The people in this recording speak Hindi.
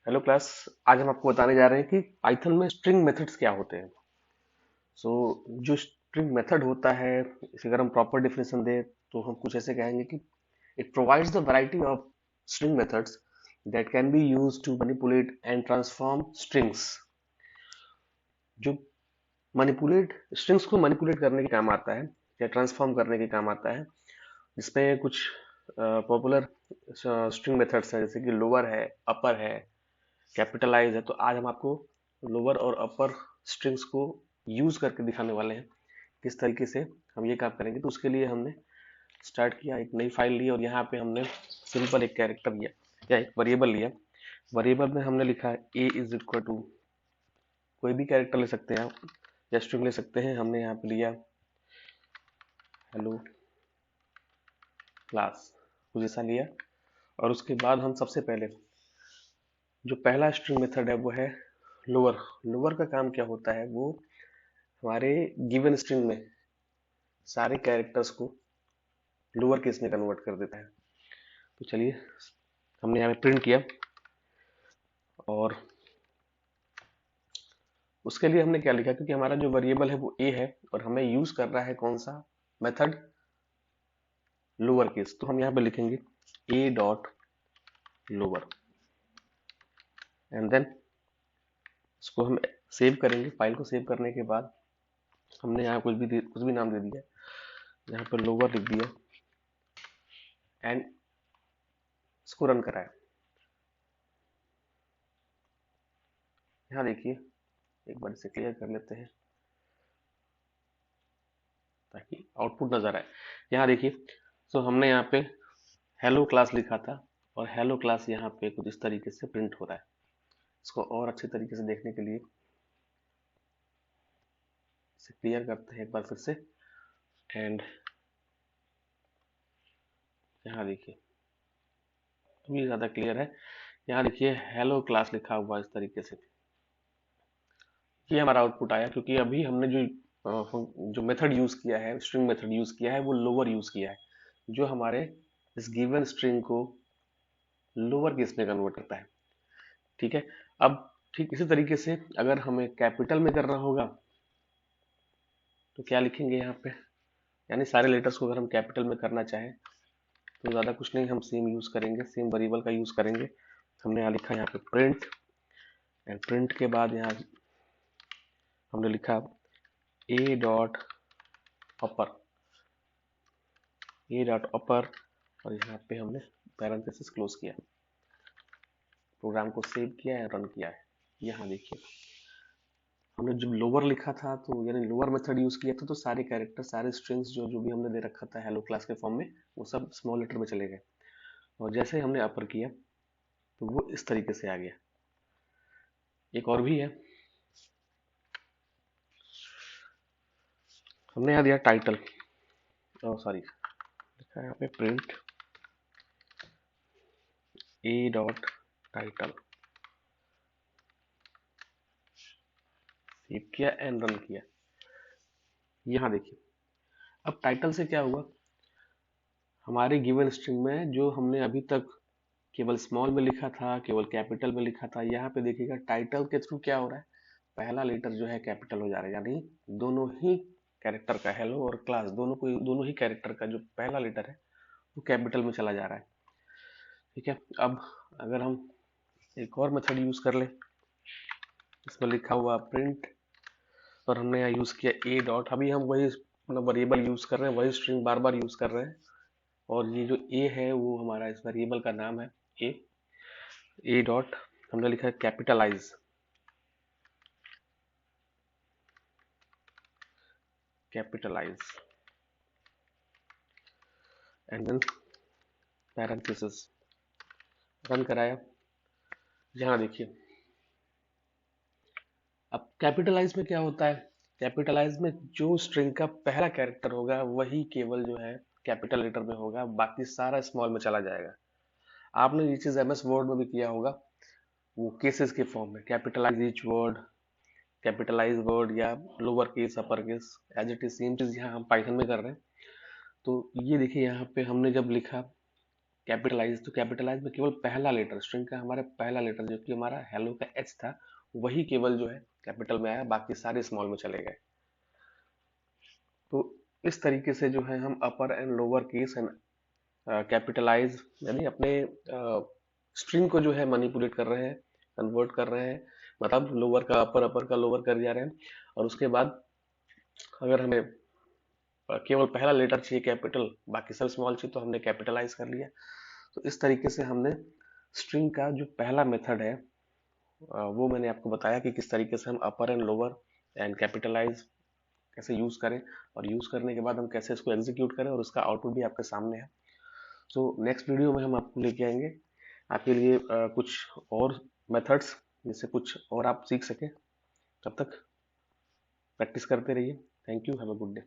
Hello class. आज हम आपको बताने जा रहे हैं कि पाइथन में स्ट्रिंग मेथड्स क्या होते हैं। जो स्ट्रिंग मेथड होता है, इसे अगर हम प्रॉपर डेफिनेशन दें तो हम कुछ ऐसे कहेंगे कि it provides the variety of string methods that can be used to manipulate and transform strings. जो मैनिपुलेट स्ट्रिंग्स को मैनिपुलेट करने के काम आता है या ट्रांसफॉर्म करने के काम आता है, जिसमें कुछ पॉपुलर स्ट्रिंग मेथड्स हैं, जैसे कि लोअर है, अपर है, कैपिटलाइज है। तो आज हम आपको लोअर और अपर स्ट्रिंग्स को यूज करके दिखाने वाले हैं किस तरीके से हम ये काम करेंगे। तो उसके लिए हमने स्टार्ट किया, एक नई फाइल ली और यहाँ पे हमने सिंपल एक कैरेक्टर लिया या एक वेरिएबल लिया। वेरिएबल में हमने लिखा है ए इज इक्वल टू, कोई भी कैरेक्टर ले सकते हैं आप या स्ट्रिंग ले सकते हैं। हमने यहाँ पे लिया हेलो क्लास, कुछ ऐसा लिया। और उसके बाद हम सबसे पहले जो पहला स्ट्रिंग मेथड है वो है लोअर। लोअर का काम क्या होता है, वो हमारे गिवन स्ट्रिंग में सारे कैरेक्टर्स को लोअर केस में कन्वर्ट कर देता है। तो चलिए, हमने यहाँ पे प्रिंट किया और उसके लिए हमने क्या लिखा, क्योंकि हमारा जो वेरिएबल है वो ए है और हमें यूज कर रहा है कौन सा मेथड, लोअर केस। तो हम यहाँ पे लिखेंगे a dot lower and then इसको हम सेव करेंगे। फाइल को सेव करने के बाद हमने यहाँ कुछ भी नाम दे दिया, यहाँ पर लोअर लिख दिया एंड इसको रन कराया। यहाँ देखिए, एक बार इसे क्लियर कर लेते हैं ताकि आउटपुट नजर आए। यहाँ देखिए, तो हमने यहाँ पे हेलो क्लास लिखा था और हेलो क्लास यहाँ पे कुछ इस तरीके से प्रिंट हो रहा है। इसको और अच्छे तरीके से देखने के लिए इसे क्लियर करते हैं एक बार फिर से एंड यहाँ देखिए, अभी ज़्यादा क्लियर है। यहाँ देखिए हेलो क्लास लिखा हुआ इस तरीके से, ये हमारा आउटपुट आया क्योंकि अभी हमने जो मेथड यूज किया है, स्ट्रिंग मेथड यूज किया है, वो लोअर यूज किया है, जो हमारे इस गिवन स्ट्रिंग को लोअर केस में कन्वर्ट करता है। ठीक है। अब ठीक इसी तरीके से अगर हमें कैपिटल में करना होगा तो क्या लिखेंगे यहाँ पे, यानी सारे लेटर्स को अगर हम कैपिटल में करना चाहें तो ज़्यादा कुछ नहीं, हम सेम यूज करेंगे, सेम वेरिएबल का यूज करेंगे। हमने यहाँ लिखा यहाँ पे प्रिंट एंड प्रिंट के बाद यहाँ हमने लिखा ए डॉट अपर, ए डॉट अपर, और यहाँ पे हमने पैरेंथेसिस क्लोज किया, प्रोग्राम को सेव किया है, रन किया है। यहाँ देखिए, हमने जब लोअर लिखा था तो यानी लोअर मेथड यूज किया था तो सारे कैरेक्टर, सारे स्ट्रिंग्स जो भी हमने दे रखा था हेलो क्लास के फॉर्म में, वो सब स्मॉल लेटर में चले गए। और जैसे हमने अपर किया तो वो इस तरीके से आ गया। एक और भी है, हमने यहाँ दिया टाइटल, सॉरी, लिखा है यहाँ पे प्रिंट ए डॉट टाइटल, सेव किया एंड रन किया। यहाँ देखिए, अब टाइटल से क्या हुआ, हमारे गिवन स्ट्रिंग में जो हमने अभी तक केवल स्मॉल में लिखा था, केवल कैपिटल में लिखा था, यहाँ पे देखिएगा टाइटल के थ्रू क्या हो रहा है, पहला लेटर जो है कैपिटल हो जा रहा है, यानी दोनों ही कैरेक्टर का, हेलो और क्लास, दोनों ही कैरेक्टर का जो पहला लेटर है वो कैपिटल में चला जा रहा है। ठीक है। अब अगर हम एक और मेथड यूज कर ले, इसमें लिखा हुआ प्रिंट और हमने यहाँ यूज किया ए डॉट, अभी हम वही मतलब वेरिएबल यूज कर रहे हैं, वही स्ट्रिंग बार बार यूज कर रहे हैं, और ये जो ए है वो हमारा इस वेरिएबल का नाम है ए। ए डॉट हमने लिखा है capitalize, capitalize and then parenthesis, run कराया। यहाँ देखिए, अब कैपिटलाइज में क्या होता है, कैपिटलाइज में जो स्ट्रिंग का पहला कैरेक्टर होगा वही केवल जो है कैपिटल लेटर में होगा, बाकी सारा स्मॉल में चला जाएगा। आपने ये चीज एमएस वर्ड में भी किया होगा, वो केसेस के फॉर्म में, capitalise each word, capitalise word या lower case upper case, as it is same चीज यहाँ हम पाइथन में कर रहे हैं। तो ये देखिए, यहाँ पे हमने जब लिखा कैपिटलाइज, तो कैपिटलाइज में केवल पहला लेटर, स्ट्रिंग का हमारा पहला लेटर जो कि हमारा हेलो का एच था, वही केवल जो है कैपिटल में आया, बाकी सारे स्मॉल में चले गए। तो इस तरीके से जो है हम upper and lower case and capitalise यानी अपने स्ट्रिंग को जो है मैनिपुलेट कर रहे हैं, कन्वर्ट कर रहे हैं, मतलब लोअर का अपर, अपर का लोअर कर जा रहे हैं। और उसके बाद अगर हमें केवल पहला लेटर चाहिए कैपिटल, बाकी सब स्मॉल चाहिए, तो हमने कैपिटलाइज कर लिया। तो इस तरीके से हमने स्ट्रिंग का जो पहला मेथड है वो मैंने आपको बताया कि किस तरीके से हम upper and lower and capitalise कैसे यूज करें, और यूज करने के बाद हम कैसे इसको एग्जीक्यूट करें, और उसका आउटपुट भी आपके सामने है। सो नेक्स्ट वीडियो में हम आपको लेके आएंगे आपके लिए कुछ और मेथड्स, जिससे कुछ और आप सीख सकें। तब तक प्रैक्टिस करते रहिए। Thank you, have a good day.